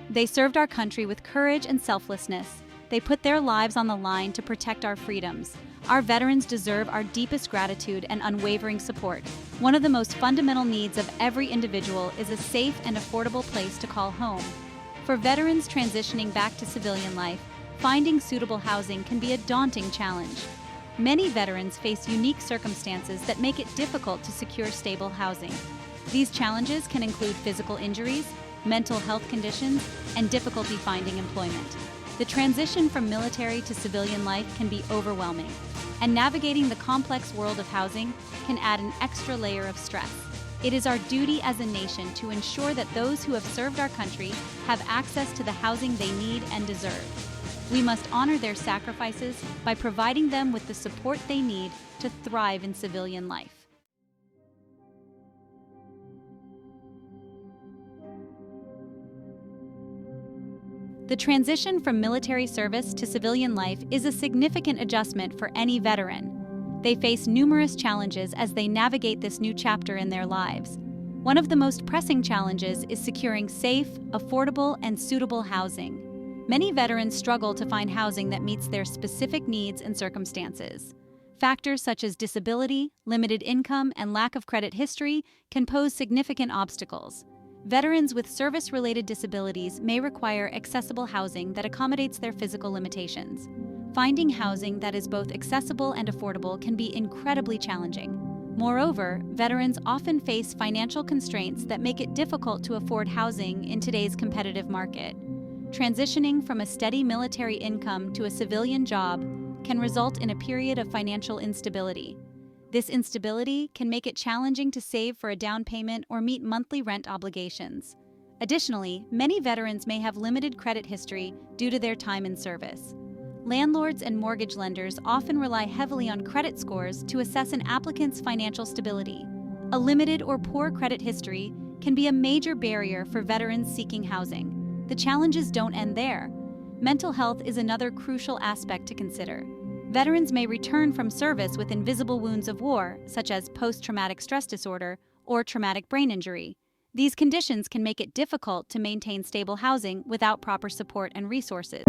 They served our country with courage and selflessness. They put their lives on the line to protect our freedoms. Our veterans deserve our deepest gratitude and unwavering support. One of the most fundamental needs of every individual is a safe and affordable place to call home. For veterans transitioning back to civilian life, finding suitable housing can be a daunting challenge. Many veterans face unique circumstances that make it difficult to secure stable housing. These challenges can include physical injuries, mental health conditions, and difficulty finding employment. The transition from military to civilian life can be overwhelming, and navigating the complex world of housing can add an extra layer of stress. It is our duty as a nation to ensure that those who have served our country have access to the housing they need and deserve. We must honor their sacrifices by providing them with the support they need to thrive in civilian life. The transition from military service to civilian life is a significant adjustment for any veteran. They face numerous challenges as they navigate this new chapter in their lives. One of the most pressing challenges is securing safe, affordable, and suitable housing. Many veterans struggle to find housing that meets their specific needs and circumstances. Factors such as disability, limited income, and lack of credit history can pose significant obstacles. Veterans with service-related disabilities may require accessible housing that accommodates their physical limitations. Finding housing that is both accessible and affordable can be incredibly challenging. Moreover, veterans often face financial constraints that make it difficult to afford housing in today's competitive market. Transitioning from a steady military income to a civilian job can result in a period of financial instability. This instability can make it challenging to save for a down payment or meet monthly rent obligations. Additionally, many veterans may have limited credit history due to their time in service. Landlords and mortgage lenders often rely heavily on credit scores to assess an applicant's financial stability. A limited or poor credit history can be a major barrier for veterans seeking housing. The challenges don't end there. Mental health is another crucial aspect to consider. Veterans may return from service with invisible wounds of war, such as post-traumatic stress disorder or traumatic brain injury. These conditions can make it difficult to maintain stable housing without proper support and resources.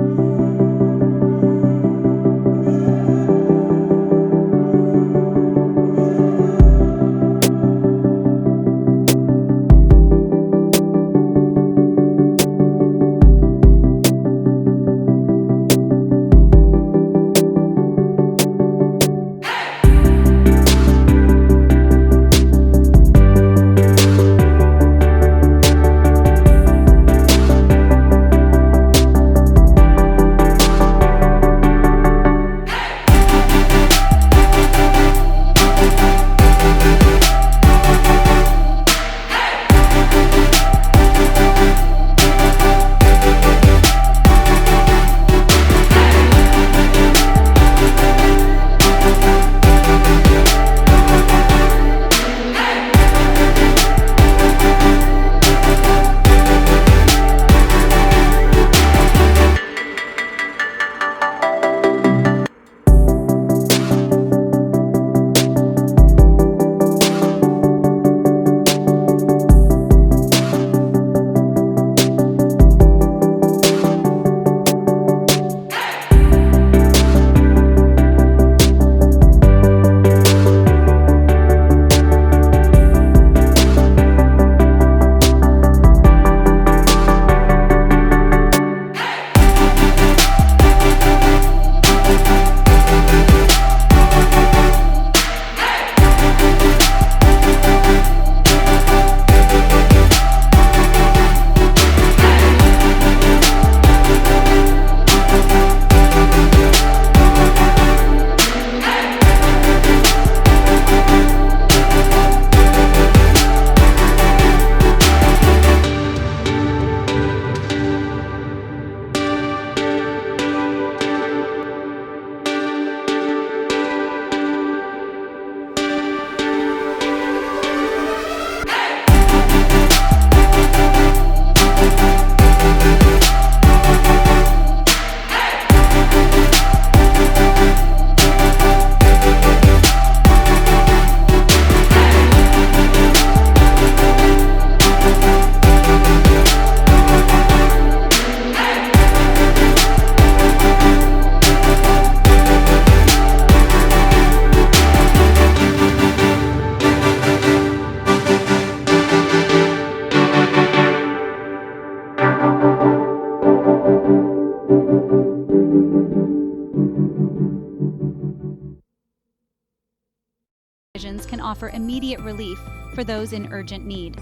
provisions can offer immediate relief for those in urgent need.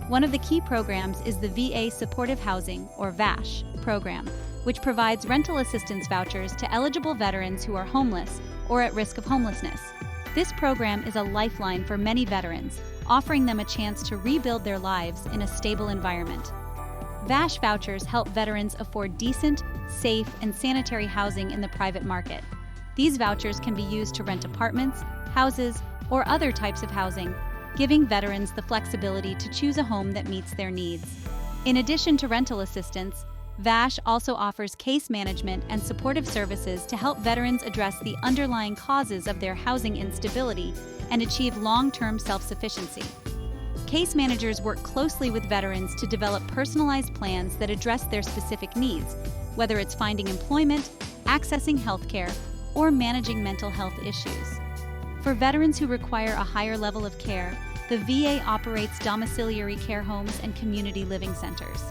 One of the key programs is the VA Supportive Housing, or VASH, program, which provides rental assistance vouchers to eligible veterans who are homeless or at risk of homelessness. This program is a lifeline for many veterans, offering them a chance to rebuild their lives in a stable environment. VASH vouchers help veterans afford decent, safe, and sanitary housing in the private market. These vouchers can be used to rent apartments, houses, or other types of housing, giving veterans the flexibility to choose a home that meets their needs. In addition to rental assistance, VASH also offers case management and supportive services to help veterans address the underlying causes of their housing instability and achieve long-term self-sufficiency. Case managers work closely with veterans to develop personalized plans that address their specific needs, whether it's finding employment, accessing healthcare, or managing mental health issues. For veterans who require a higher level of care, the VA operates domiciliary care homes and community living centers.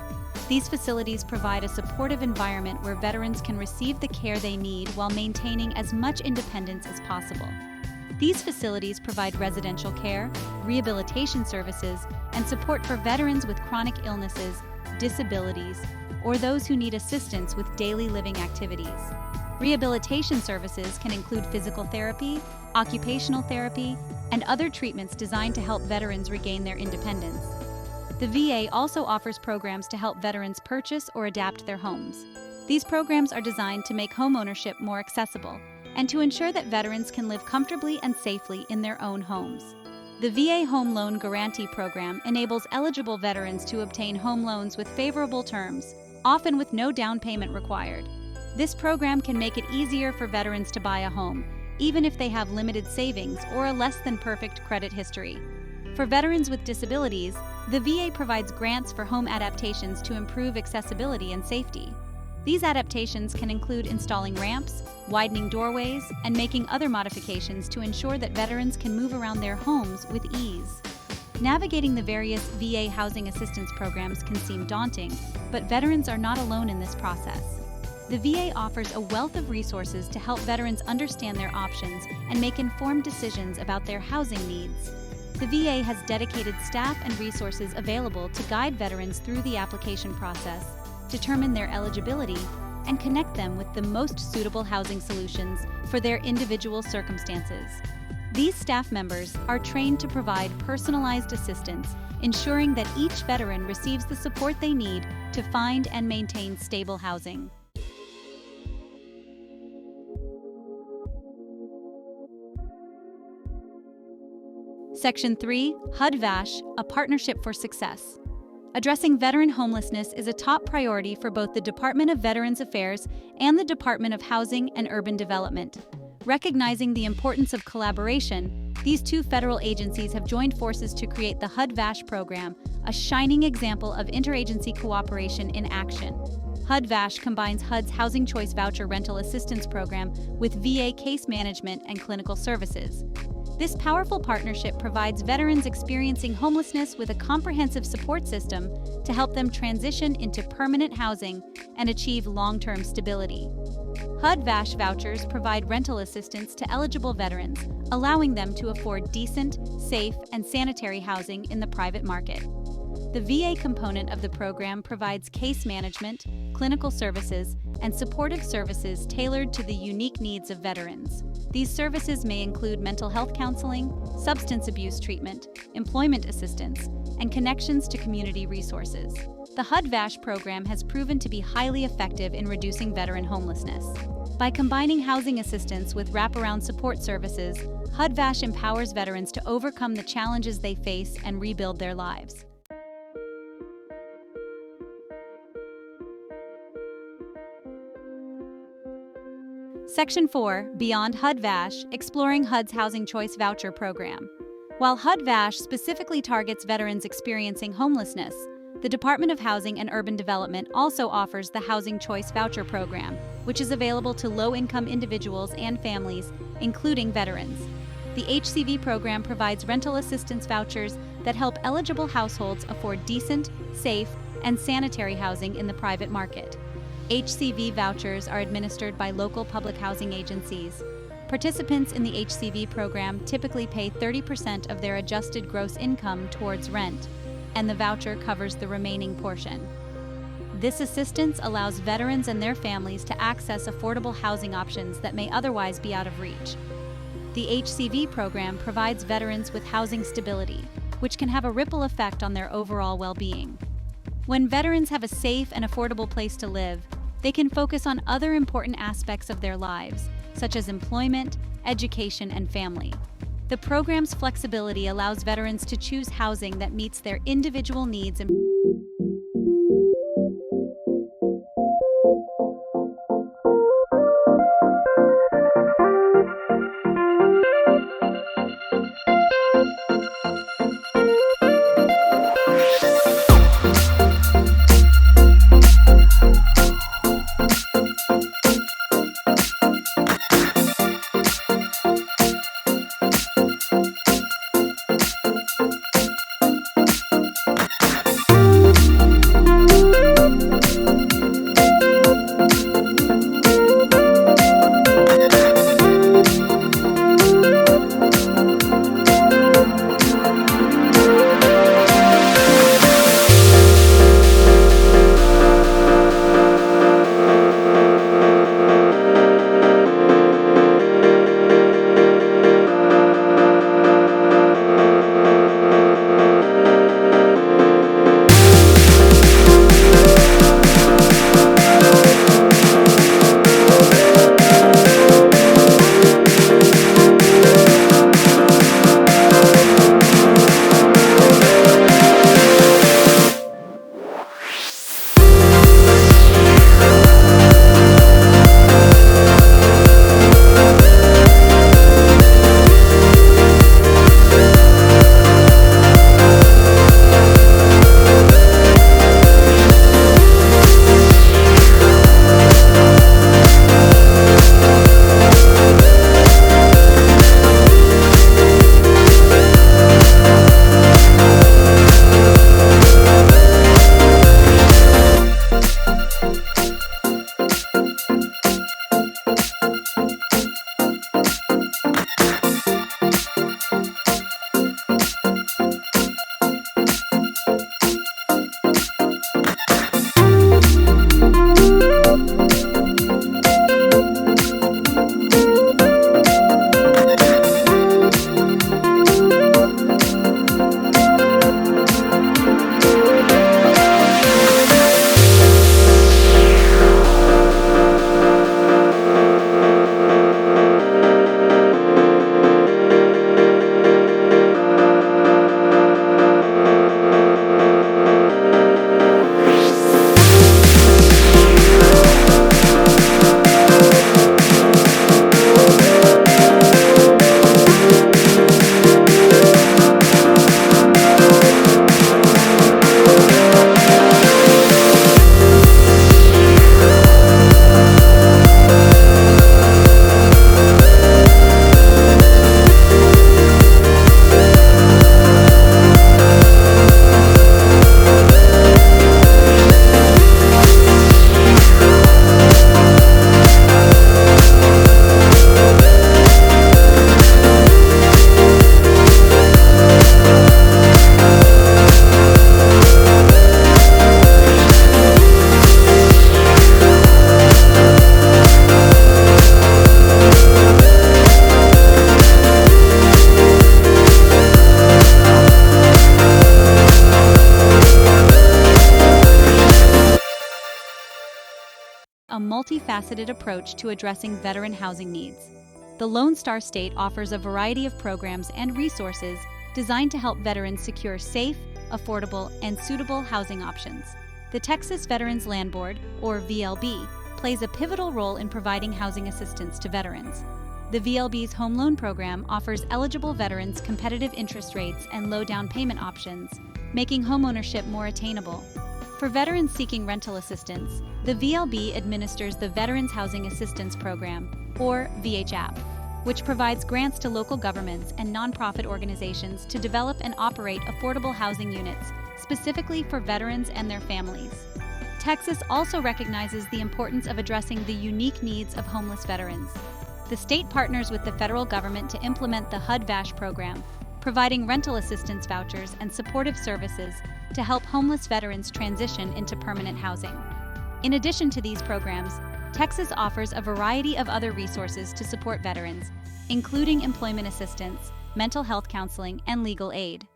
These facilities provide a supportive environment where veterans can receive the care they need while maintaining as much independence as possible. These facilities provide residential care, rehabilitation services, and support for veterans with chronic illnesses, disabilities, or those who need assistance with daily living activities. Rehabilitation services can include physical therapy, occupational therapy, and other treatments designed to help veterans regain their independence. The VA also offers programs to help veterans purchase or adapt their homes. These programs are designed to make homeownership more accessible and to ensure that veterans can live comfortably and safely in their own homes. The VA Home Loan Guarantee Program enables eligible veterans to obtain home loans with favorable terms, often with no down payment required. This program can make it easier for veterans to buy a home, even if they have limited savings or a less than perfect credit history. For veterans with disabilities, the VA provides grants for home adaptations to improve accessibility and safety. These adaptations can include installing ramps, widening doorways, and making other modifications to ensure that veterans can move around their homes with ease. Navigating the various VA housing assistance programs can seem daunting, but veterans are not alone in this process. The VA offers a wealth of resources to help veterans understand their options and make informed decisions about their housing needs. The VA has dedicated staff and resources available to guide veterans through the application process, determine their eligibility, and connect them with the most suitable housing solutions for their individual circumstances. These staff members are trained to provide personalized assistance, ensuring that each veteran receives the support they need to find and maintain stable housing. Section 3, HUD-VASH, a partnership for success. Addressing veteran homelessness is a top priority for both the Department of Veterans Affairs and the Department of Housing and Urban Development. Recognizing the importance of collaboration, these two federal agencies have joined forces to create the HUD-VASH program, a shining example of interagency cooperation in action. HUD-VASH combines HUD's Housing Choice Voucher Rental Assistance Program with VA case management and clinical services. This powerful partnership provides veterans experiencing homelessness with a comprehensive support system to help them transition into permanent housing and achieve long-term stability. HUD-VASH vouchers provide rental assistance to eligible veterans, allowing them to afford decent, safe, and sanitary housing in the private market. The VA component of the program provides case management, clinical services, and supportive services tailored to the unique needs of veterans. These services may include mental health counseling, substance abuse treatment, employment assistance, and connections to community resources. The HUD-VASH program has proven to be highly effective in reducing veteran homelessness. By combining housing assistance with wraparound support services, HUD-VASH empowers veterans to overcome the challenges they face and rebuild their lives. Section 4, Beyond HUD-VASH, exploring HUD's Housing Choice Voucher Program. While HUD-VASH specifically targets veterans experiencing homelessness, the Department of Housing and Urban Development also offers the Housing Choice Voucher Program, which is available to low-income individuals and families, including veterans. The HCV program provides rental assistance vouchers that help eligible households afford decent, safe, and sanitary housing in the private market. HCV vouchers are administered by local public housing agencies. Participants in the HCV program typically pay 30% of their adjusted gross income towards rent, and the voucher covers the remaining portion. This assistance allows veterans and their families to access affordable housing options that may otherwise be out of reach. The HCV program provides veterans with housing stability, which can have a ripple effect on their overall well-being. When veterans have a safe and affordable place to live, they can focus on other important aspects of their lives, such as employment, education, and family. The program's flexibility allows veterans to choose housing that meets their individual needs and a multifaceted approach to addressing veteran housing needs. The Lone Star State offers a variety of programs and resources designed to help veterans secure safe, affordable, and suitable housing options. The Texas Veterans Land Board, or VLB, plays a pivotal role in providing housing assistance to veterans. The VLB's home loan program offers eligible veterans competitive interest rates and low down payment options, making homeownership more attainable. For veterans seeking rental assistance, the VLB administers the Veterans Housing Assistance Program, or VHAP, which provides grants to local governments and nonprofit organizations to develop and operate affordable housing units specifically for veterans and their families. Texas also recognizes the importance of addressing the unique needs of homeless veterans. The state partners with the federal government to implement the HUD-VASH program, providing rental assistance vouchers and supportive services to help homeless veterans transition into permanent housing. In addition to these programs, Texas offers a variety of other resources to support veterans, including employment assistance, mental health counseling, and legal aid.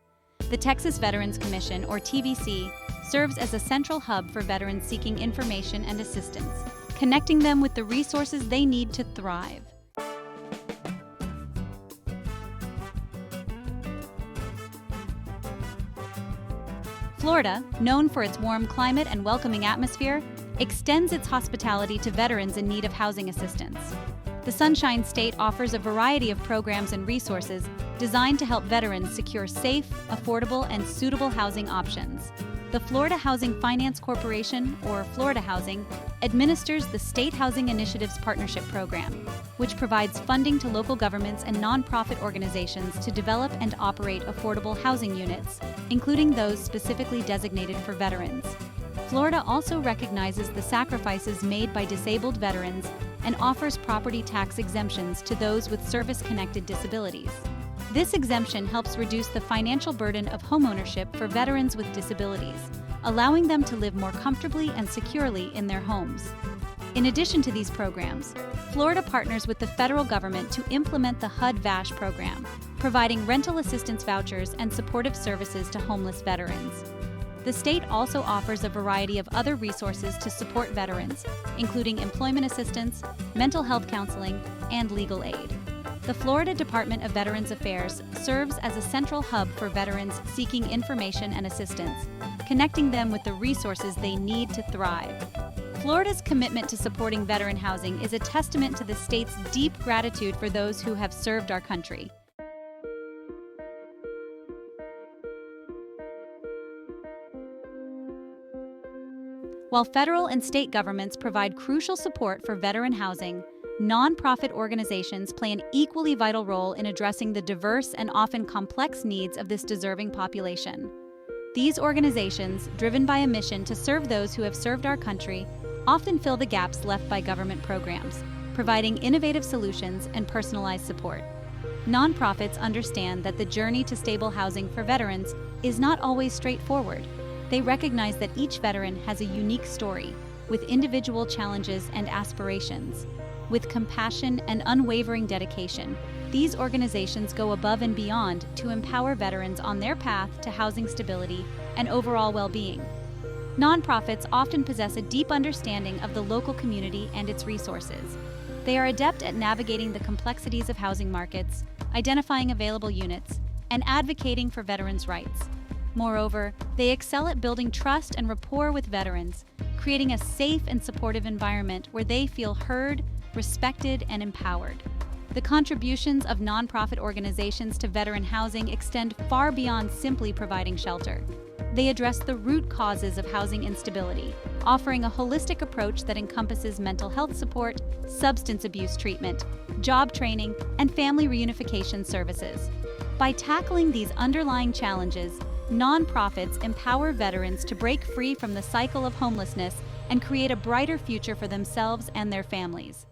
The Texas Veterans Commission, or TVC, serves as a central hub for veterans seeking information and assistance, connecting them with the resources they need to thrive. Florida, known for its warm climate and welcoming atmosphere, extends its hospitality to veterans in need of housing assistance. The Sunshine State offers a variety of programs and resources designed to help veterans secure safe, affordable, and suitable housing options. The Florida Housing Finance Corporation, or Florida Housing, administers the State Housing Initiatives Partnership Program, which provides funding to local governments and nonprofit organizations to develop and operate affordable housing units, including those specifically designated for veterans. Florida also recognizes the sacrifices made by disabled veterans and offers property tax exemptions to those with service-connected disabilities. This exemption helps reduce the financial burden of homeownership for veterans with disabilities, allowing them to live more comfortably and securely in their homes. In addition to these programs, Florida partners with the federal government to implement the HUD-VASH program, providing rental assistance vouchers and supportive services to homeless veterans. The state also offers a variety of other resources to support veterans, including employment assistance, mental health counseling, and legal aid. The Florida Department of Veterans Affairs serves as a central hub for veterans seeking information and assistance, connecting them with the resources they need to thrive. Florida's commitment to supporting veteran housing is a testament to the state's deep gratitude for those who have served our country. While federal and state governments provide crucial support for veteran housing, nonprofit organizations play an equally vital role in addressing the diverse and often complex needs of this deserving population. These organizations, driven by a mission to serve those who have served our country, often fill the gaps left by government programs, providing innovative solutions and personalized support. Nonprofits understand that the journey to stable housing for veterans is not always straightforward. They recognize that each veteran has a unique story, with individual challenges and aspirations. With compassion and unwavering dedication, these organizations go above and beyond to empower veterans on their path to housing stability and overall well-being. Nonprofits often possess a deep understanding of the local community and its resources. They are adept at navigating the complexities of housing markets, identifying available units, and advocating for veterans' rights. Moreover, they excel at building trust and rapport with veterans, creating a safe and supportive environment where they feel heard, respected, and empowered. The contributions of nonprofit organizations to veteran housing extend far beyond simply providing shelter. They address the root causes of housing instability, offering a holistic approach that encompasses mental health support, substance abuse treatment, job training, and family reunification services. By tackling these underlying challenges, nonprofits empower veterans to break free from the cycle of homelessness and create a brighter future for themselves and their families.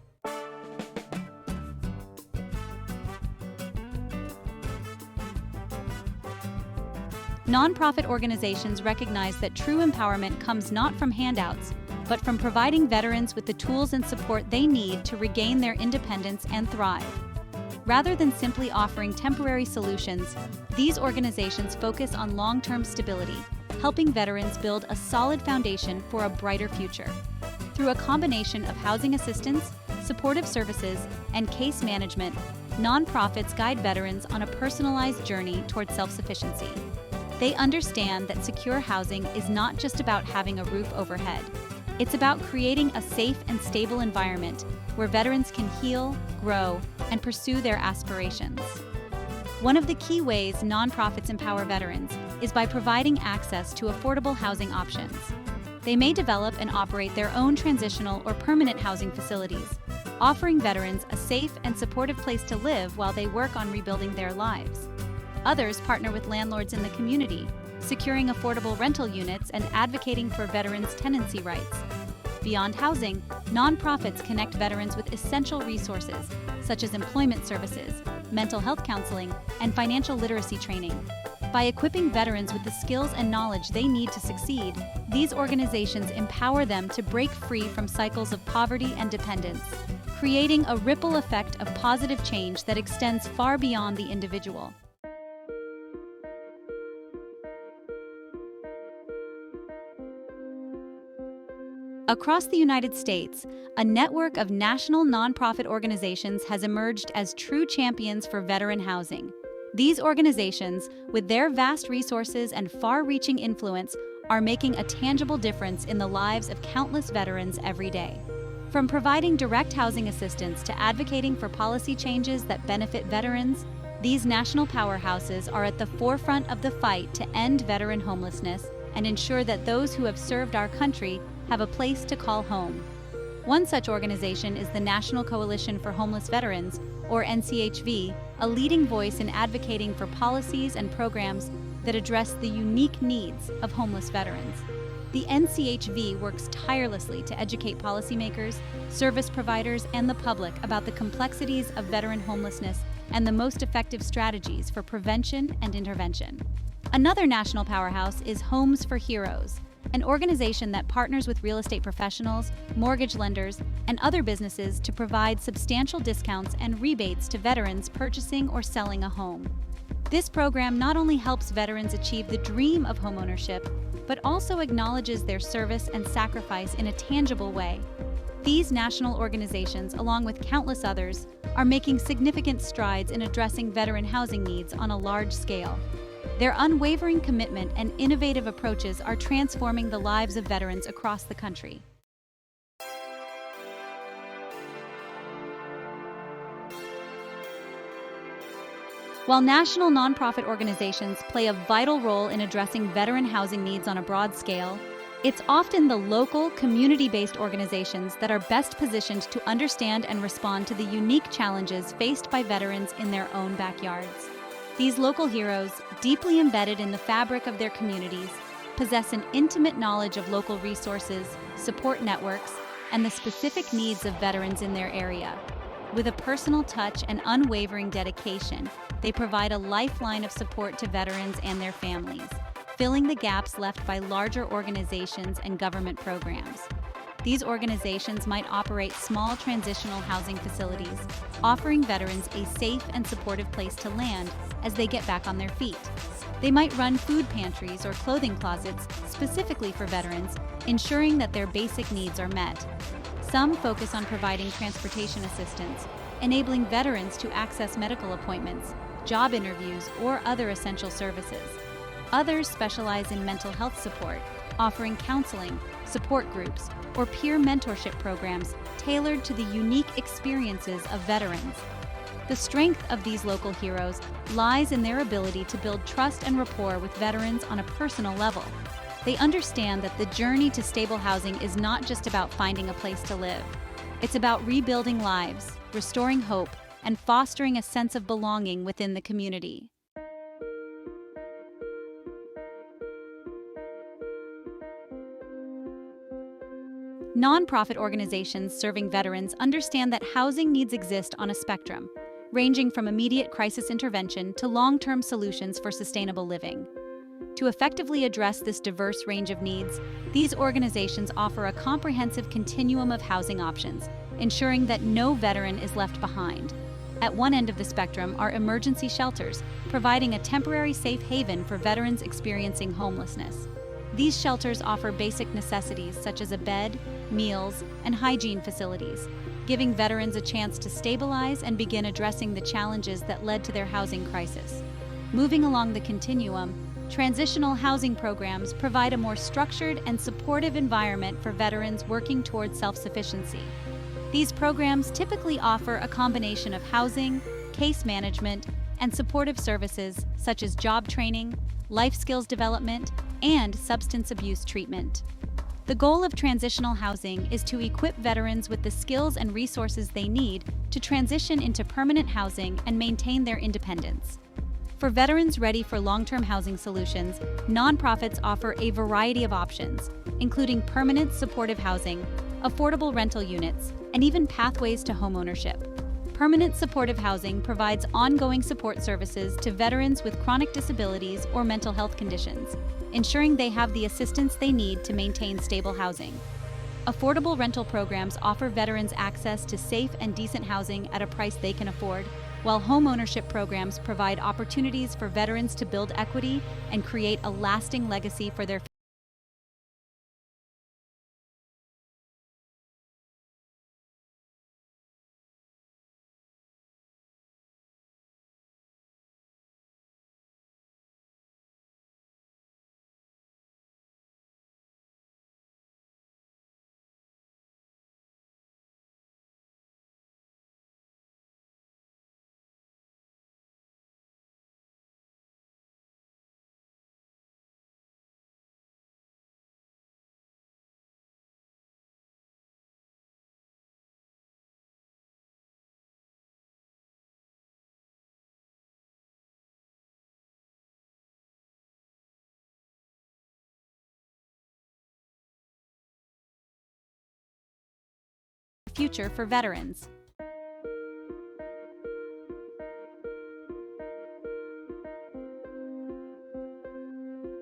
Nonprofit organizations recognize that true empowerment comes not from handouts, but from providing veterans with the tools and support they need to regain their independence and thrive. Rather than simply offering temporary solutions, these organizations focus on long-term stability, helping veterans build a solid foundation for a brighter future. Through a combination of housing assistance, supportive services, and case management, nonprofits guide veterans on a personalized journey toward self-sufficiency. They understand that secure housing is not just about having a roof overhead. It's about creating a safe and stable environment where veterans can heal, grow, and pursue their aspirations. One of the key ways nonprofits empower veterans is by providing access to affordable housing options. They may develop and operate their own transitional or permanent housing facilities, offering veterans a safe and supportive place to live while they work on rebuilding their lives. Others partner with landlords in the community, securing affordable rental units and advocating for veterans' tenancy rights. Beyond housing, Nonprofits connect veterans with essential resources, such as employment services, mental health counseling, and financial literacy training. By equipping veterans with the skills and knowledge they need to succeed, these organizations empower them to break free from cycles of poverty and dependence, creating a ripple effect of positive change that extends far beyond the individual. Across the United States, a network of national nonprofit organizations has emerged as true champions for veteran housing. These organizations, with their vast resources and far-reaching influence, are making a tangible difference in the lives of countless veterans every day. From providing direct housing assistance to advocating for policy changes that benefit veterans, these national powerhouses are at the forefront of the fight to end veteran homelessness and ensure that those who have served our country have a place to call home. One such organization is the National Coalition for Homeless Veterans, or NCHV, a leading voice in advocating for policies and programs that address the unique needs of homeless veterans. The NCHV works tirelessly to educate policymakers, service providers, and the public about the complexities of veteran homelessness and the most effective strategies for prevention and intervention. Another national powerhouse is Homes for Heroes, an organization that partners with real estate professionals, mortgage lenders, and other businesses to provide substantial discounts and rebates to veterans purchasing or selling a home. This program not only helps veterans achieve the dream of homeownership, but also acknowledges their service and sacrifice in a tangible way. These national organizations, along with countless others, are making significant strides in addressing veteran housing needs on a large scale. Their unwavering commitment and innovative approaches are transforming the lives of veterans across the country. While national nonprofit organizations play a vital role in addressing veteran housing needs on a broad scale, it's often the local, community-based organizations that are best positioned to understand and respond to the unique challenges faced by veterans in their own backyards. These local heroes, deeply embedded in the fabric of their communities, possess an intimate knowledge of local resources, support networks, and the specific needs of veterans in their area. With a personal touch and unwavering dedication, they provide a lifeline of support to veterans and their families, filling the gaps left by larger organizations and government programs. These organizations might operate small transitional housing facilities, offering veterans a safe and supportive place to land as they get back on their feet. They might run food pantries or clothing closets specifically for veterans, ensuring that their basic needs are met. Some focus on providing transportation assistance, enabling veterans to access medical appointments, job interviews, or other essential services. Others specialize in mental health support, offering counseling, support groups, or peer mentorship programs tailored to the unique experiences of veterans. The strength of these local heroes lies in their ability to build trust and rapport with veterans on a personal level. They understand that the journey to stable housing is not just about finding a place to live. It's about rebuilding lives, restoring hope, and fostering a sense of belonging within the community. Nonprofit organizations serving veterans understand that housing needs exist on a spectrum, ranging from immediate crisis intervention to long-term solutions for sustainable living. To effectively address this diverse range of needs, these organizations offer a comprehensive continuum of housing options, ensuring that no veteran is left behind. At one end of the spectrum are emergency shelters, providing a temporary safe haven for veterans experiencing homelessness. These shelters offer basic necessities such as a bed, meals, and hygiene facilities, giving veterans a chance to stabilize and begin addressing the challenges that led to their housing crisis. Moving along the continuum, transitional housing programs provide a more structured and supportive environment for veterans working towards self-sufficiency. These programs typically offer a combination of housing, case management, and supportive services such as job training, life skills development, and substance abuse treatment. The goal of transitional housing is to equip veterans with the skills and resources they need to transition into permanent housing and maintain their independence. For veterans ready for long-term housing solutions, nonprofits offer a variety of options, including permanent supportive housing, affordable rental units, and even pathways to homeownership. Permanent supportive housing provides ongoing support services to veterans with chronic disabilities or mental health conditions, ensuring they have the assistance they need to maintain stable housing. Affordable rental programs offer veterans access to safe and decent housing at a price they can afford, while homeownership programs provide opportunities for veterans to build equity and create a lasting legacy for their future for veterans.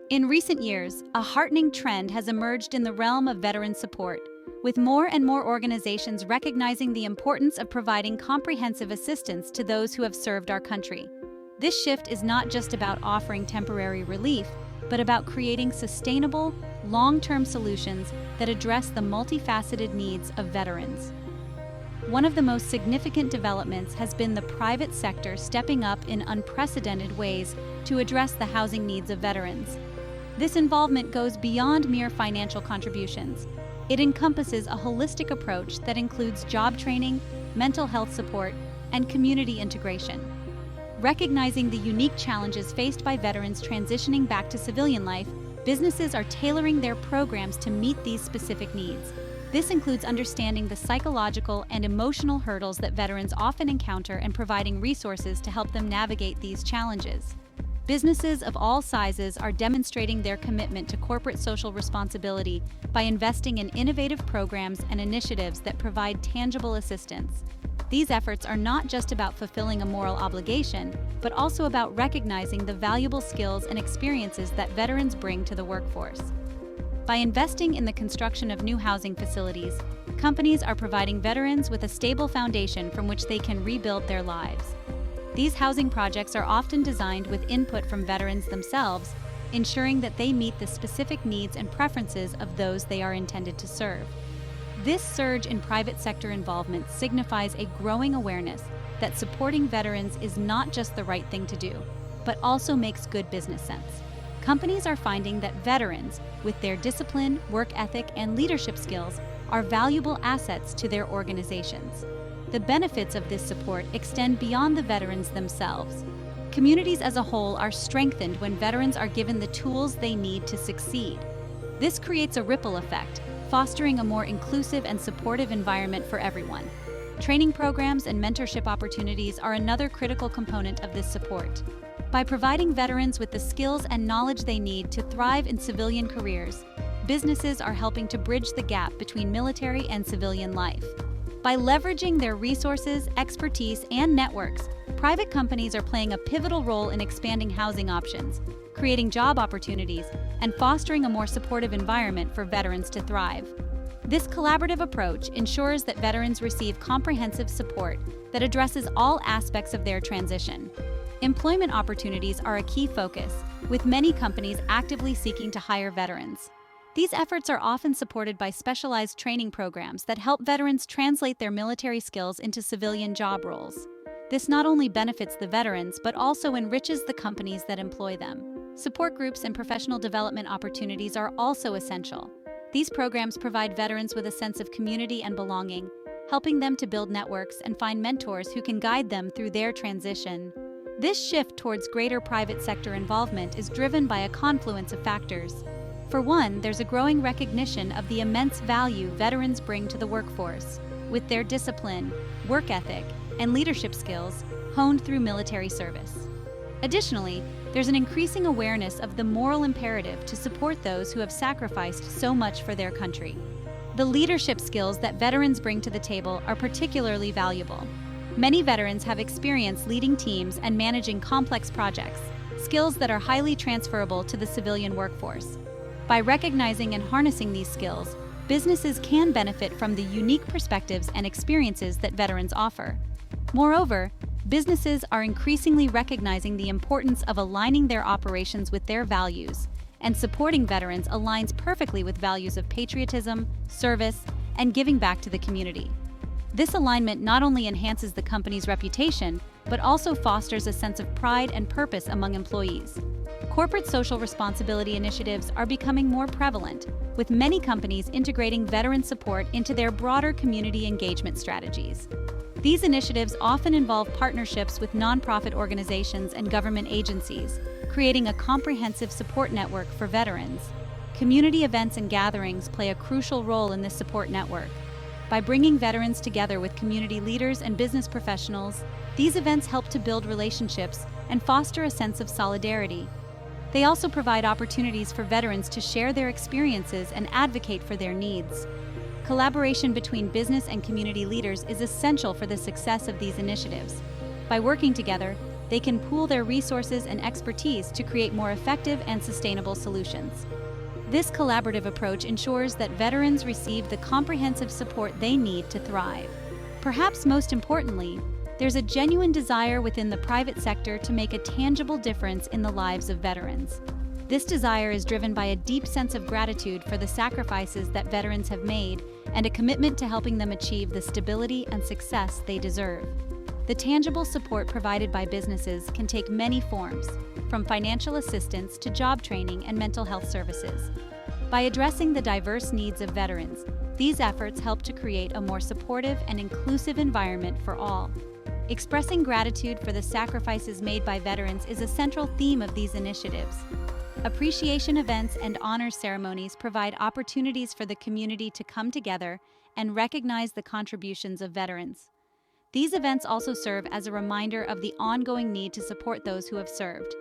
In recent years, a heartening trend has emerged in the realm of veteran support, with more and more organizations recognizing the importance of providing comprehensive assistance to those who have served our country. This shift is not just about offering temporary relief, but about creating sustainable, long-term solutions that address the multifaceted needs of veterans. One of the most significant developments has been the private sector stepping up in unprecedented ways to address the housing needs of veterans. This involvement goes beyond mere financial contributions. It encompasses a holistic approach that includes job training, mental health support, and community integration. Recognizing the unique challenges faced by veterans transitioning back to civilian life, businesses are tailoring their programs to meet these specific needs. This includes understanding the psychological and emotional hurdles that veterans often encounter and providing resources to help them navigate these challenges. Businesses of all sizes are demonstrating their commitment to corporate social responsibility by investing in innovative programs and initiatives that provide tangible assistance. These efforts are not just about fulfilling a moral obligation, but also about recognizing the valuable skills and experiences that veterans bring to the workforce. By investing in the construction of new housing facilities, companies are providing veterans with a stable foundation from which they can rebuild their lives. These housing projects are often designed with input from veterans themselves, ensuring that they meet the specific needs and preferences of those they are intended to serve. This surge in private sector involvement signifies a growing awareness that supporting veterans is not just the right thing to do, but also makes good business sense. Companies are finding that veterans, with their discipline, work ethic, and leadership skills, are valuable assets to their organizations. The benefits of this support extend beyond the veterans themselves. Communities as a whole are strengthened when veterans are given the tools they need to succeed. This creates a ripple effect, fostering a more inclusive and supportive environment for everyone. Training programs and mentorship opportunities are another critical component of this support. By providing veterans with the skills and knowledge they need to thrive in civilian careers, businesses are helping to bridge the gap between military and civilian life. By leveraging their resources, expertise, and networks, private companies are playing a pivotal role in expanding housing options, creating job opportunities, and fostering a more supportive environment for veterans to thrive. This collaborative approach ensures that veterans receive comprehensive support that addresses all aspects of their transition. Employment opportunities are a key focus, with many companies actively seeking to hire veterans. These efforts are often supported by specialized training programs that help veterans translate their military skills into civilian job roles. This not only benefits the veterans, but also enriches the companies that employ them. Support groups and professional development opportunities are also essential. These programs provide veterans with a sense of community and belonging, helping them to build networks and find mentors who can guide them through their transition. This shift towards greater private sector involvement is driven by a confluence of factors. For one, there's a growing recognition of the immense value veterans bring to the workforce, with their discipline, work ethic, and leadership skills honed through military service. Additionally, there's an increasing awareness of the moral imperative to support those who have sacrificed so much for their country. The leadership skills that veterans bring to the table are particularly valuable. Many veterans have experience leading teams and managing complex projects, skills that are highly transferable to the civilian workforce. By recognizing and harnessing these skills, businesses can benefit from the unique perspectives and experiences that veterans offer. Moreover, businesses are increasingly recognizing the importance of aligning their operations with their values, and supporting veterans aligns perfectly with values of patriotism, service, and giving back to the community. This alignment not only enhances the company's reputation, but also fosters a sense of pride and purpose among employees. Corporate social responsibility initiatives are becoming more prevalent, with many companies integrating veteran support into their broader community engagement strategies. These initiatives often involve partnerships with nonprofit organizations and government agencies, creating a comprehensive support network for veterans. Community events and gatherings play a crucial role in this support network. By bringing veterans together with community leaders and business professionals, these events help to build relationships and foster a sense of solidarity. They also provide opportunities for veterans to share their experiences and advocate for their needs. Collaboration between business and community leaders is essential for the success of these initiatives. By working together, they can pool their resources and expertise to create more effective and sustainable solutions. This collaborative approach ensures that veterans receive the comprehensive support they need to thrive. Perhaps most importantly, there's a genuine desire within the private sector to make a tangible difference in the lives of veterans. This desire is driven by a deep sense of gratitude for the sacrifices that veterans have made and a commitment to helping them achieve the stability and success they deserve. The tangible support provided by businesses can take many forms, from financial assistance to job training and mental health services. By addressing the diverse needs of veterans, these efforts help to create a more supportive and inclusive environment for all. Expressing gratitude for the sacrifices made by veterans is a central theme of these initiatives. Appreciation events and honor ceremonies provide opportunities for the community to come together and recognize the contributions of veterans. These events also serve as a reminder of the ongoing need to support those who have served.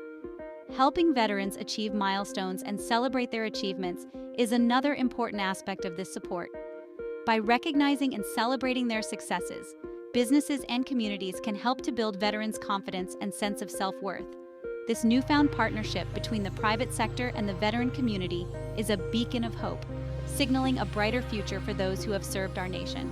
Helping veterans achieve milestones and celebrate their achievements is another important aspect of this support. By recognizing and celebrating their successes, businesses and communities can help to build veterans' confidence and sense of self-worth. This newfound partnership between the private sector and the veteran community is a beacon of hope, signaling a brighter future for those who have served our nation.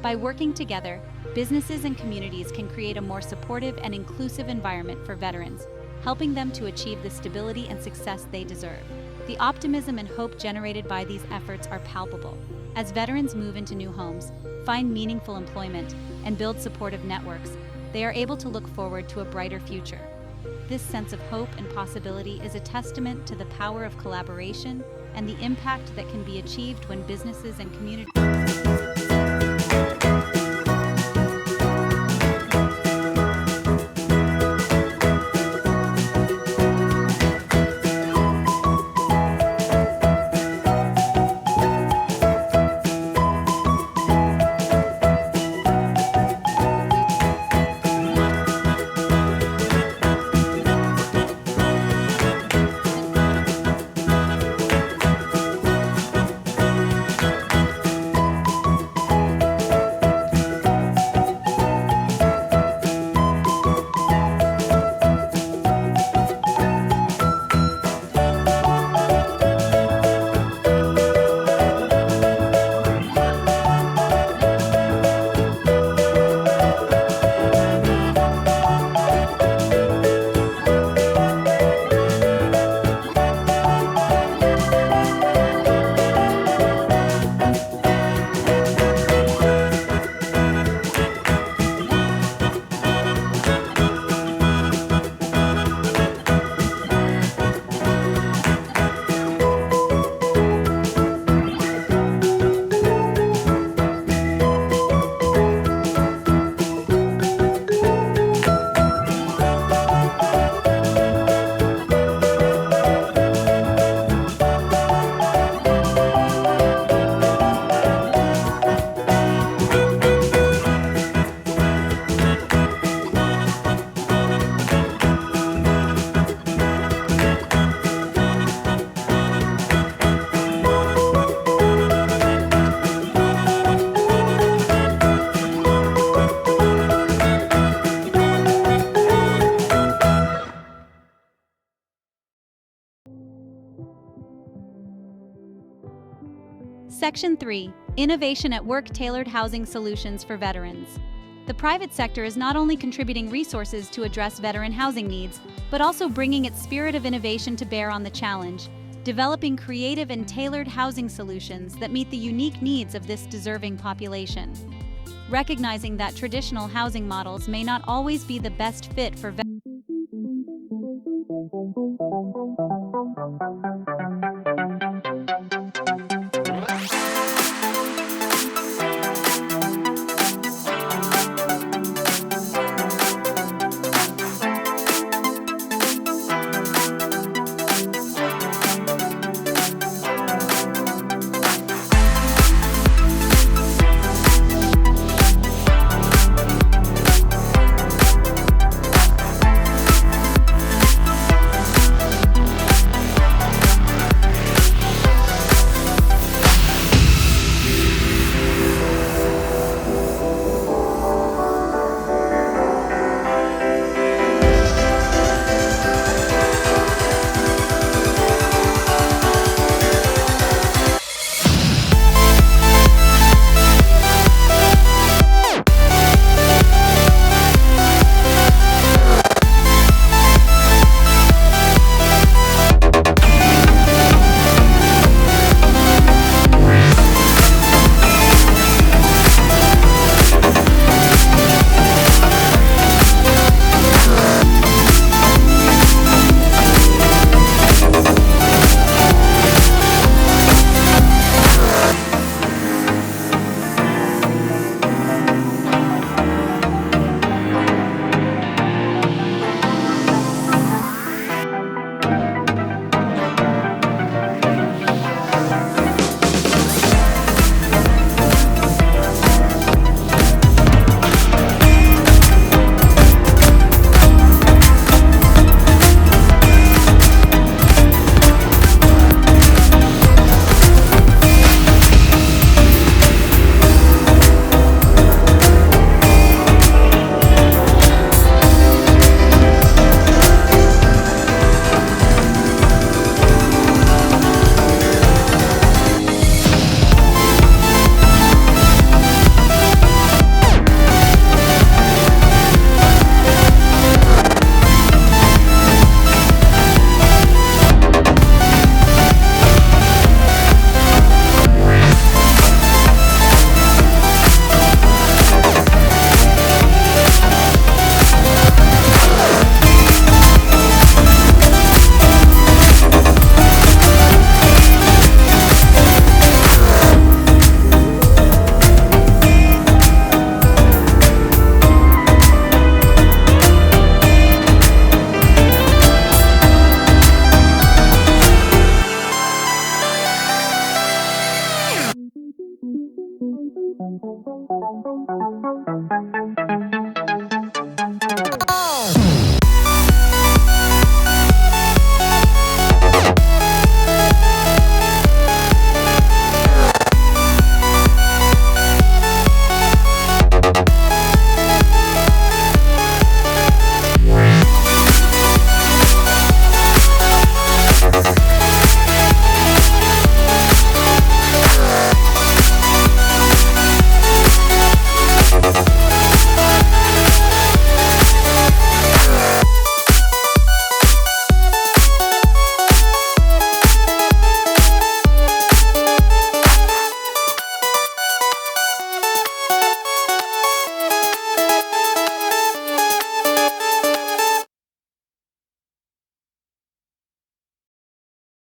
By working together, businesses and communities can create a more supportive and inclusive environment for veterans, helping them to achieve the stability and success they deserve. The optimism and hope generated by these efforts are palpable. As veterans move into new homes, find meaningful employment, and build supportive networks, they are able to look forward to a brighter future. This sense of hope and possibility is a testament to the power of collaboration and the impact that can be achieved when businesses and communities Section 3. Innovation at Work: Tailored Housing Solutions for Veterans. The private sector is not only contributing resources to address veteran housing needs, but also bringing its spirit of innovation to bear on the challenge, developing creative and tailored housing solutions that meet the unique needs of this deserving population. Recognizing that traditional housing models may not always be the best fit for veterans.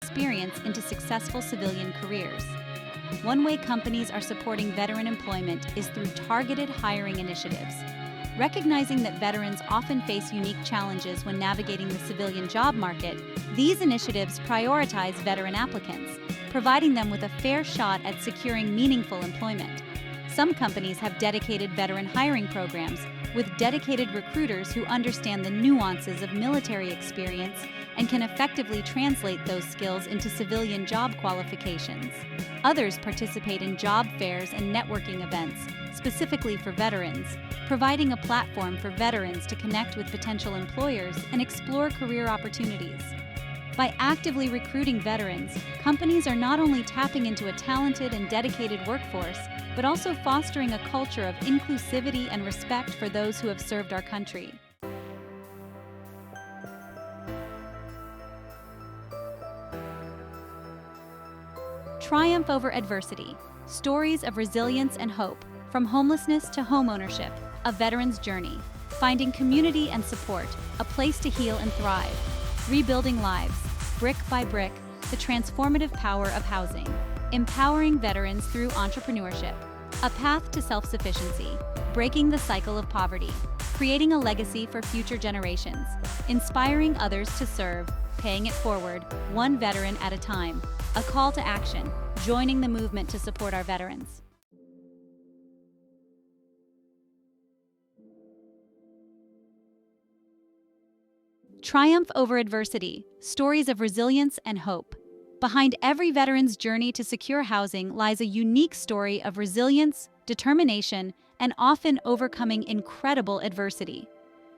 Experience into successful civilian careers. One way companies are supporting veteran employment is through targeted hiring initiatives. Recognizing that veterans often face unique challenges when navigating the civilian job market, these initiatives prioritize veteran applicants, providing them with a fair shot at securing meaningful employment. Some companies have dedicated veteran hiring programs with dedicated recruiters who understand the nuances of military experience and can effectively translate those skills into civilian job qualifications. Others participate in job fairs and networking events, specifically for veterans, providing a platform for veterans to connect with potential employers and explore career opportunities. By actively recruiting veterans, companies are not only tapping into a talented and dedicated workforce, but also fostering a culture of inclusivity and respect for those who have served our country. Triumph over adversity. Stories of resilience and hope. From homelessness to homeownership, a veteran's journey. Finding community and support, a place to heal and thrive. Rebuilding lives, brick by brick, the transformative power of housing. Empowering veterans through entrepreneurship. A path to self-sufficiency. Breaking the cycle of poverty. Creating a legacy for future generations. Inspiring others to serve. Paying it forward, one veteran at a time. A call to action. Joining the movement to support our veterans. Triumph over adversity. Stories of resilience and hope. Behind every veteran's journey to secure housing lies a unique story of resilience, determination, and often overcoming incredible adversity.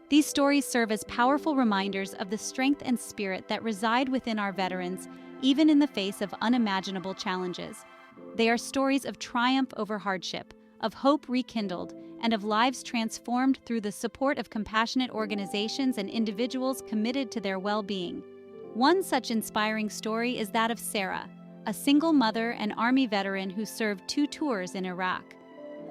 These stories serve as powerful reminders of the strength and spirit that reside within our veterans, even in the face of unimaginable challenges. They are stories of triumph over hardship, of hope rekindled, and of lives transformed through the support of compassionate organizations and individuals committed to their well-being. One such inspiring story is that of Sarah, a single mother and Army veteran who served 2 tours in Iraq.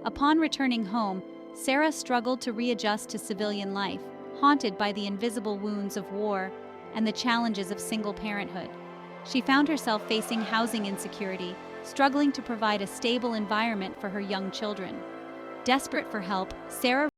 Upon returning home, Sarah struggled to readjust to civilian life, haunted by the invisible wounds of war and the challenges of single parenthood. She found herself facing housing insecurity, struggling to provide a stable environment for her young children. Desperate for help, Sarah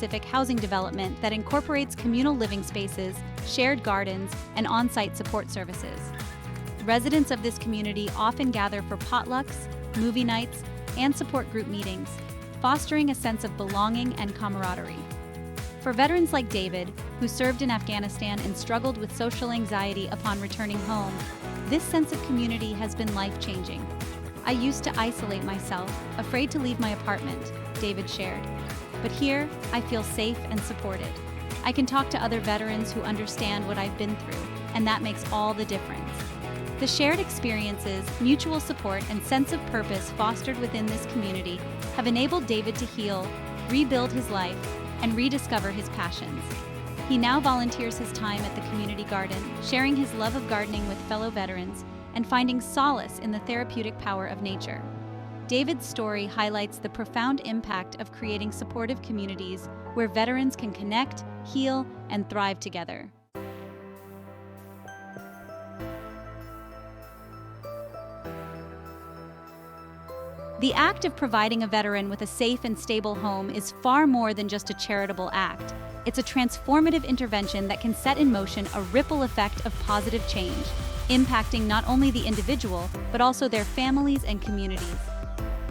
veteran-specific housing development that incorporates communal living spaces, shared gardens, and on-site support services. Residents of this community often gather for potlucks, movie nights, and support group meetings, fostering a sense of belonging and camaraderie. For veterans like David, who served in Afghanistan and struggled with social anxiety upon returning home, this sense of community has been life-changing. "I used to isolate myself, afraid to leave my apartment," David shared. "But here, I feel safe and supported. I can talk to other veterans who understand what I've been through, and that makes all the difference." The shared experiences, mutual support, and sense of purpose fostered within this community have enabled David to heal, rebuild his life, and rediscover his passions. He now volunteers his time at the community garden, sharing his love of gardening with fellow veterans and finding solace in the therapeutic power of nature. David's story highlights the profound impact of creating supportive communities where veterans can connect, heal, and thrive together. The act of providing a veteran with a safe and stable home is far more than just a charitable act. It's a transformative intervention that can set in motion a ripple effect of positive change, impacting not only the individual, but also their families and communities.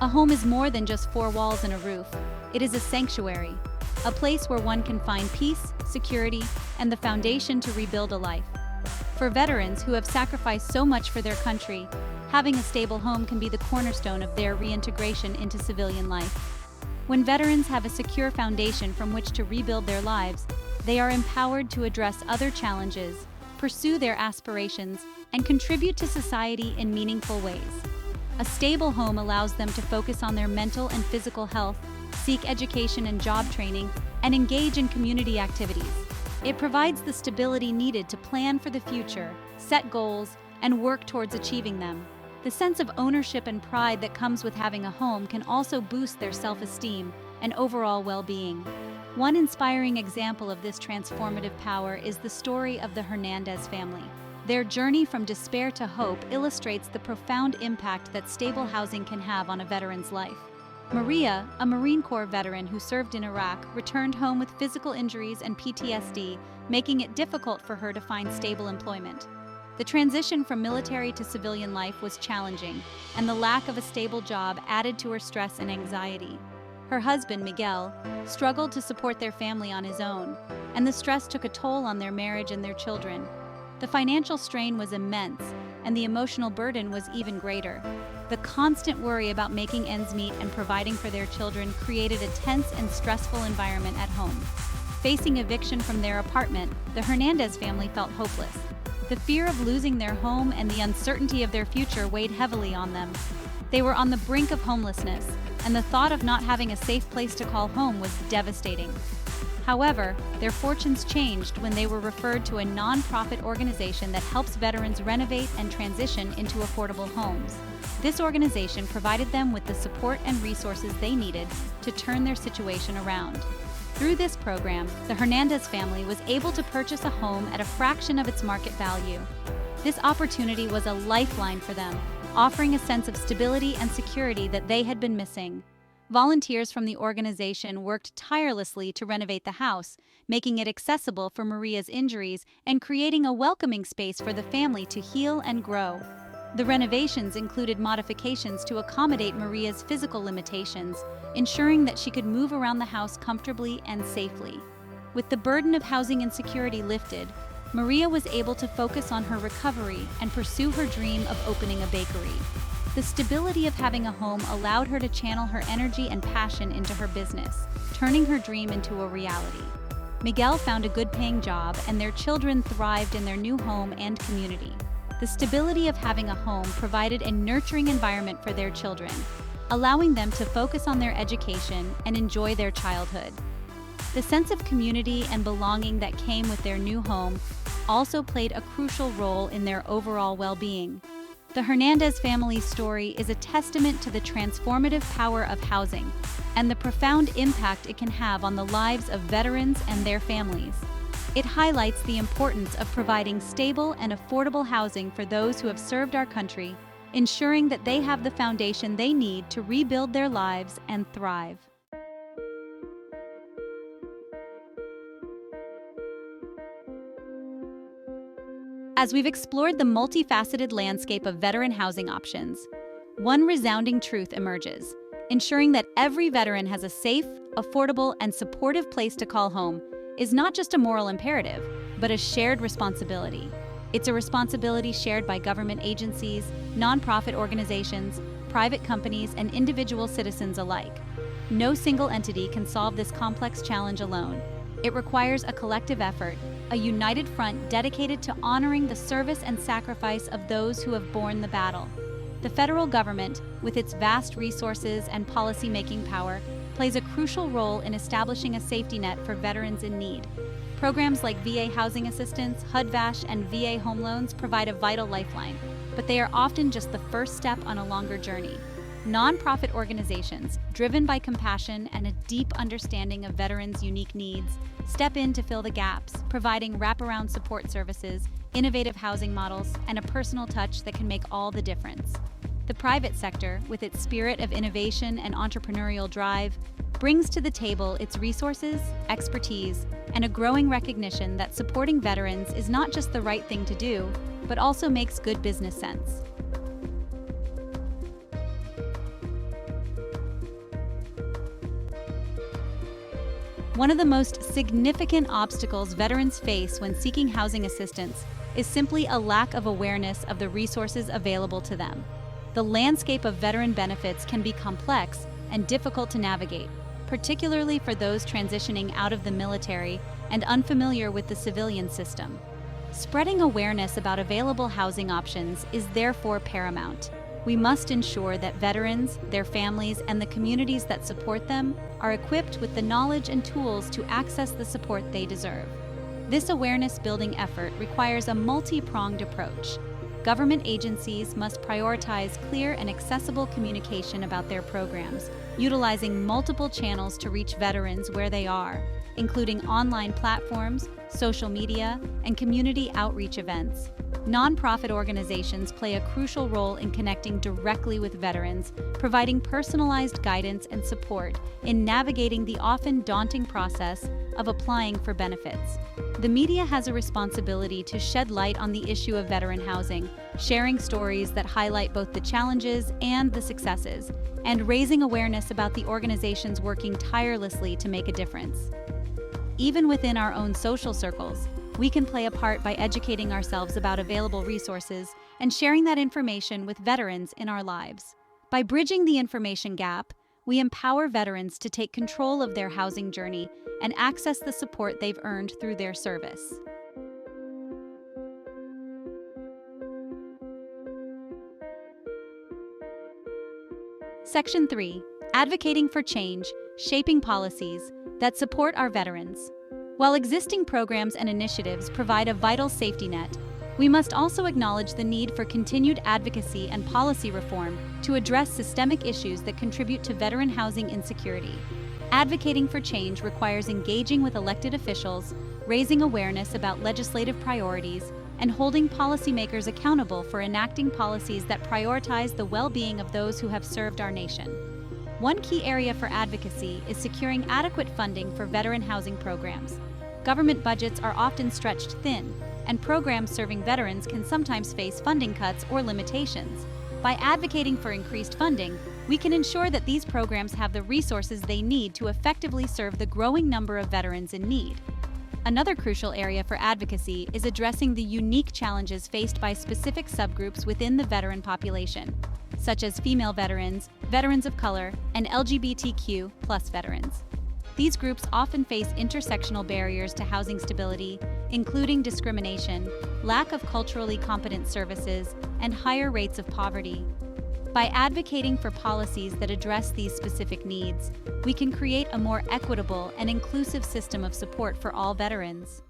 A home is more than just four walls and a roof. It is a sanctuary, a place where one can find peace, security, and the foundation to rebuild a life. For veterans who have sacrificed so much for their country, having a stable home can be the cornerstone of their reintegration into civilian life. When veterans have a secure foundation from which to rebuild their lives, they are empowered to address other challenges, pursue their aspirations, and contribute to society in meaningful ways. A stable home allows them to focus on their mental and physical health, seek education and job training, and engage in community activities. It provides the stability needed to plan for the future, set goals, and work towards achieving them. The sense of ownership and pride that comes with having a home can also boost their self-esteem and overall well-being. One inspiring example of this transformative power is the story of the Hernandez family. Their journey from despair to hope illustrates the profound impact that stable housing can have on a veteran's life. Maria, a Marine Corps veteran who served in Iraq, returned home with physical injuries and PTSD, making it difficult for her to find stable employment. The transition from military to civilian life was challenging, and the lack of a stable job added to her stress and anxiety. Her husband, Miguel, struggled to support their family on his own, and the stress took a toll on their marriage and their children. The financial strain was immense, and the emotional burden was even greater. The constant worry about making ends meet and providing for their children created a tense and stressful environment at home. Facing eviction from their apartment, the Hernandez family felt hopeless. The fear of losing their home and the uncertainty of their future weighed heavily on them. They were on the brink of homelessness, and the thought of not having a safe place to call home was devastating. However, their fortunes changed when they were referred to a non-profit organization that helps veterans renovate and transition into affordable homes. This organization provided them with the support and resources they needed to turn their situation around. Through this program, the Hernandez family was able to purchase a home at a fraction of its market value. This opportunity was a lifeline for them, offering a sense of stability and security that they had been missing. Volunteers from the organization worked tirelessly to renovate the house, making it accessible for Maria's injuries and creating a welcoming space for the family to heal and grow. The renovations included modifications to accommodate Maria's physical limitations, ensuring that she could move around the house comfortably and safely. With the burden of housing insecurity lifted, Maria was able to focus on her recovery and pursue her dream of opening a bakery. The stability of having a home allowed her to channel her energy and passion into her business, turning her dream into a reality. Miguel found a good-paying job, and their children thrived in their new home and community. The stability of having a home provided a nurturing environment for their children, allowing them to focus on their education and enjoy their childhood. The sense of community and belonging that came with their new home also played a crucial role in their overall well-being. The Hernandez family's story is a testament to the transformative power of housing and the profound impact it can have on the lives of veterans and their families. It highlights the importance of providing stable and affordable housing for those who have served our country, ensuring that they have the foundation they need to rebuild their lives and thrive. As we've explored the multifaceted landscape of veteran housing options, one resounding truth emerges: ensuring that every veteran has a safe, affordable, and supportive place to call home is not just a moral imperative, but a shared responsibility. It's a responsibility shared by government agencies, nonprofit organizations, private companies, and individual citizens alike. No single entity can solve this complex challenge alone. It requires a collective effort, a united front dedicated to honoring the service and sacrifice of those who have borne the battle. The federal government, with its vast resources and policy-making power, plays a crucial role in establishing a safety net for veterans in need. Programs like VA Housing Assistance, HUD-VASH, and VA Home Loans provide a vital lifeline, but they are often just the first step on a longer journey. Nonprofit organizations, driven by compassion and a deep understanding of veterans' unique needs, step in to fill the gaps, providing wraparound support services, innovative housing models, and a personal touch that can make all the difference. The private sector, with its spirit of innovation and entrepreneurial drive, brings to the table its resources, expertise, and a growing recognition that supporting veterans is not just the right thing to do, but also makes good business sense. One of the most significant obstacles veterans face when seeking housing assistance is simply a lack of awareness of the resources available to them. The landscape of veteran benefits can be complex and difficult to navigate, particularly for those transitioning out of the military and unfamiliar with the civilian system. Spreading awareness about available housing options is therefore paramount. We must ensure that veterans, their families, and the communities that support them are equipped with the knowledge and tools to access the support they deserve. This awareness-building effort requires a multi-pronged approach. Government agencies must prioritize clear and accessible communication about their programs, utilizing multiple channels to reach veterans where they are, including online platforms, social media, and community outreach events. Nonprofit organizations play a crucial role in connecting directly with veterans, providing personalized guidance and support in navigating the often daunting process of applying for benefits. The media has a responsibility to shed light on the issue of veteran housing, sharing stories that highlight both the challenges and the successes, and raising awareness about the organizations working tirelessly to make a difference. Even within our own social circles, we can play a part by educating ourselves about available resources and sharing that information with veterans in our lives. By bridging the information gap, we empower veterans to take control of their housing journey and access the support they've earned through their service. Section 3. Advocating for change, shaping policies that support our veterans. While existing programs and initiatives provide a vital safety net, we must also acknowledge the need for continued advocacy and policy reform to address systemic issues that contribute to veteran housing insecurity. Advocating for change requires engaging with elected officials, raising awareness about legislative priorities, and holding policymakers accountable for enacting policies that prioritize the well-being of those who have served our nation. One key area for advocacy is securing adequate funding for veteran housing programs. Government budgets are often stretched thin, and programs serving veterans can sometimes face funding cuts or limitations. By advocating for increased funding, we can ensure that these programs have the resources they need to effectively serve the growing number of veterans in need. Another crucial area for advocacy is addressing the unique challenges faced by specific subgroups within the veteran population, such as female veterans, veterans of color, and LGBTQ+ veterans. These groups often face intersectional barriers to housing stability, including discrimination, lack of culturally competent services, and higher rates of poverty. By advocating for policies that address these specific needs, we can create a more equitable and inclusive system of support for all veterans.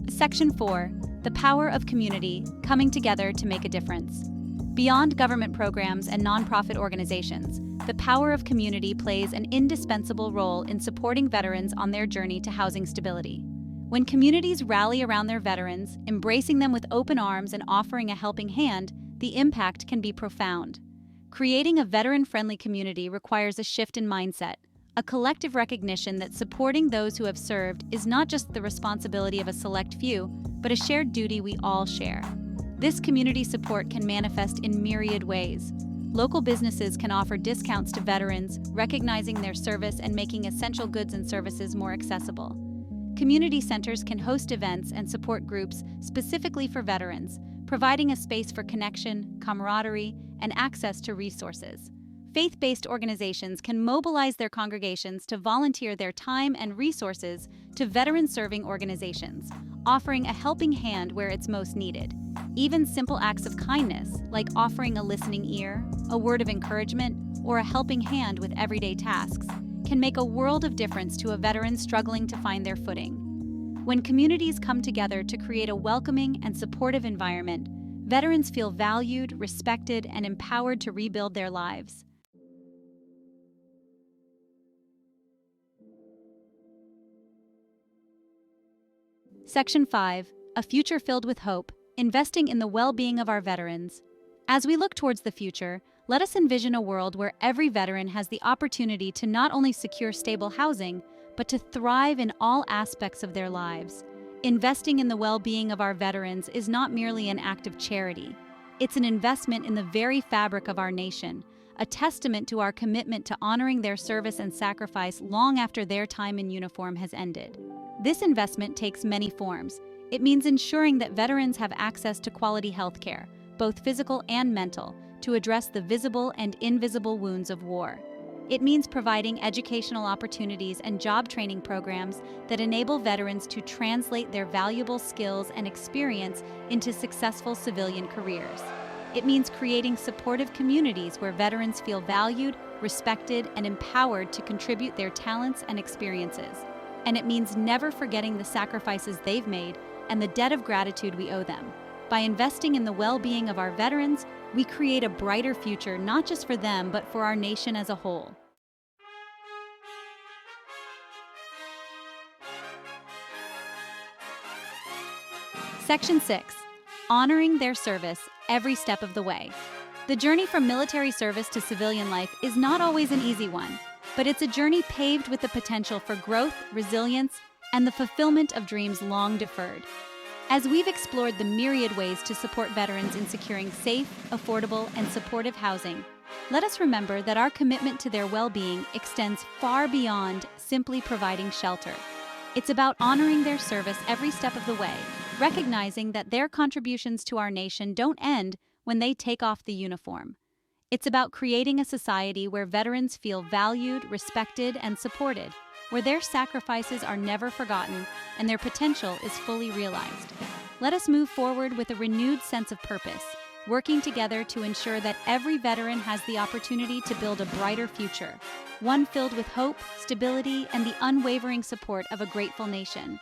Section 4. The power of community, coming together to make a difference. Beyond government programs and nonprofit organizations, the power of community plays an indispensable role in supporting veterans on their journey to housing stability. When communities rally around their veterans, embracing them with open arms and offering a helping hand, the impact can be profound. Creating a veteran-friendly community requires a shift in mindset, a collective recognition that supporting those who have served is not just the responsibility of a select few, but a shared duty we all share. This community support can manifest in myriad ways. Local businesses can offer discounts to veterans, recognizing their service and making essential goods and services more accessible. Community centers can host events and support groups specifically for veterans, providing a space for connection, camaraderie, and access to resources. Faith-based organizations can mobilize their congregations to volunteer their time and resources to veteran-serving organizations, offering a helping hand where it's most needed. Even simple acts of kindness, like offering a listening ear, a word of encouragement, or a helping hand with everyday tasks, can make a world of difference to a veteran struggling to find their footing. When communities come together to create a welcoming and supportive environment, veterans feel valued, respected, and empowered to rebuild their lives. Section 5. A future filled with hope, investing in the well-being of our veterans. As we look towards the future, let us envision a world where every veteran has the opportunity to not only secure stable housing, but to thrive in all aspects of their lives. Investing in the well-being of our veterans is not merely an act of charity. It's an investment in the very fabric of our nation, a testament to our commitment to honoring their service and sacrifice long after their time in uniform has ended. This investment takes many forms. It means ensuring that veterans have access to quality health care, both physical and mental, to address the visible and invisible wounds of war. It means providing educational opportunities and job training programs that enable veterans to translate their valuable skills and experience into successful civilian careers. It means creating supportive communities where veterans feel valued, respected, and empowered to contribute their talents and experiences. And it means never forgetting the sacrifices they've made and the debt of gratitude we owe them. By investing in the well-being of our veterans, we create a brighter future not just for them, but for our nation as a whole. Section 6. Honoring their service every step of the way. The journey from military service to civilian life is not always an easy one, but it's a journey paved with the potential for growth, resilience, and the fulfillment of dreams long deferred. As we've explored the myriad ways to support veterans in securing safe, affordable, and supportive housing, let us remember that our commitment to their well-being extends far beyond simply providing shelter. It's about honoring their service every step of the way, recognizing that their contributions to our nation don't end when they take off the uniform. It's about creating a society where veterans feel valued, respected, and supported, where their sacrifices are never forgotten and their potential is fully realized. Let us move forward with a renewed sense of purpose, working together to ensure that every veteran has the opportunity to build a brighter future, one filled with hope, stability, and the unwavering support of a grateful nation.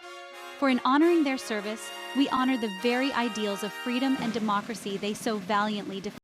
For in honoring their service, we honor the very ideals of freedom and democracy they so valiantly defend.